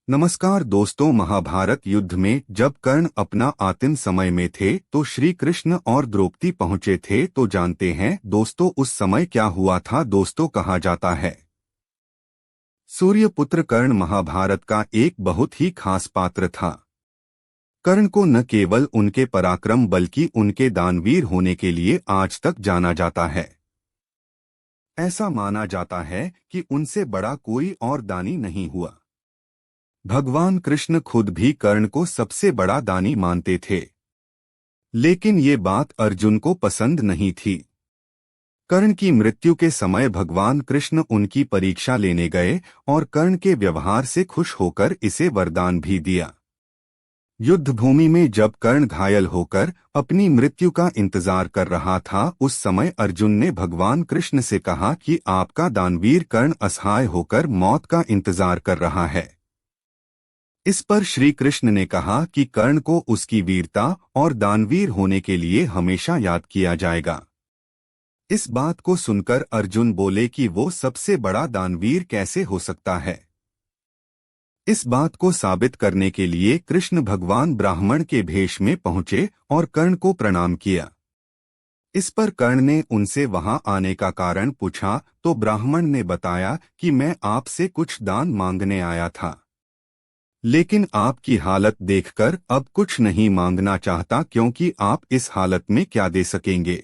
नमस्कार दोस्तों, महाभारत युद्ध में जब कर्ण अपना अंतिम समय में थे तो श्री कृष्ण और द्रौपदी पहुंचे थे। तो जानते हैं दोस्तों उस समय क्या हुआ था। दोस्तों कहा जाता है सूर्यपुत्र कर्ण महाभारत का एक बहुत ही खास पात्र था। कर्ण को न केवल उनके पराक्रम बल्कि उनके दानवीर होने के लिए आज तक जाना जाता है। ऐसा माना जाता है कि उनसे बड़ा कोई और दानी नहीं हुआ। भगवान कृष्ण खुद भी कर्ण को सबसे बड़ा दानी मानते थे, लेकिन ये बात अर्जुन को पसंद नहीं थी। कर्ण की मृत्यु के समय भगवान कृष्ण उनकी परीक्षा लेने गए और कर्ण के व्यवहार से खुश होकर इसे वरदान भी दिया। युद्ध भूमि में जब कर्ण घायल होकर अपनी मृत्यु का इंतजार कर रहा था, उस समय अर्जुन ने भगवान कृष्ण से कहा कि आपका दानवीर कर्ण असहाय होकर मौत का इंतजार कर रहा है। इस पर श्री कृष्ण ने कहा कि कर्ण को उसकी वीरता और दानवीर होने के लिए हमेशा याद किया जाएगा। इस बात को सुनकर अर्जुन बोले कि वो सबसे बड़ा दानवीर कैसे हो सकता है। इस बात को साबित करने के लिए कृष्ण भगवान ब्राह्मण के भेष में पहुंचे और कर्ण को प्रणाम किया। इस पर कर्ण ने उनसे वहां आने का कारण पूछा तो ब्राह्मण ने बताया कि मैं आपसे कुछ दान मांगने आया था, लेकिन आपकी हालत देखकर अब कुछ नहीं मांगना चाहता, क्योंकि आप इस हालत में क्या दे सकेंगे।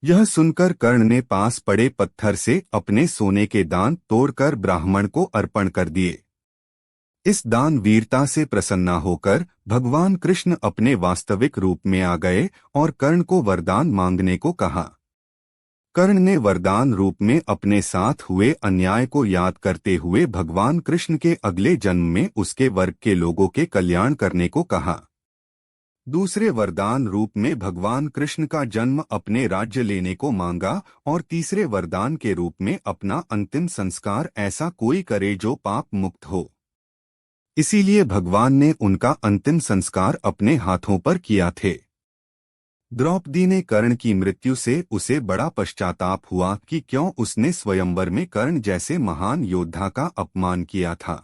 यह सुनकर कर्ण ने पास पड़े पत्थर से अपने सोने के दांत तोड़कर ब्राह्मण को अर्पण कर दिए। इस दान वीरता से प्रसन्न होकर भगवान कृष्ण अपने वास्तविक रूप में आ गए और कर्ण को वरदान मांगने को कहा। कर्ण ने वरदान रूप में अपने साथ हुए अन्याय को याद करते हुए भगवान कृष्ण के अगले जन्म में उसके वर्ग के लोगों के कल्याण करने को कहा। दूसरे वरदान रूप में भगवान कृष्ण का जन्म अपने राज्य लेने को मांगा और तीसरे वरदान के रूप में अपना अंतिम संस्कार ऐसा कोई करे जो पाप मुक्त हो। इसीलिए भगवान ने उनका अंतिम संस्कार अपने हाथों पर किया थे। द्रौपदी ने कर्ण की मृत्यु से उसे बड़ा पश्चाताप हुआ कि क्यों उसने स्वयंवर में कर्ण जैसे महान योद्धा का अपमान किया था।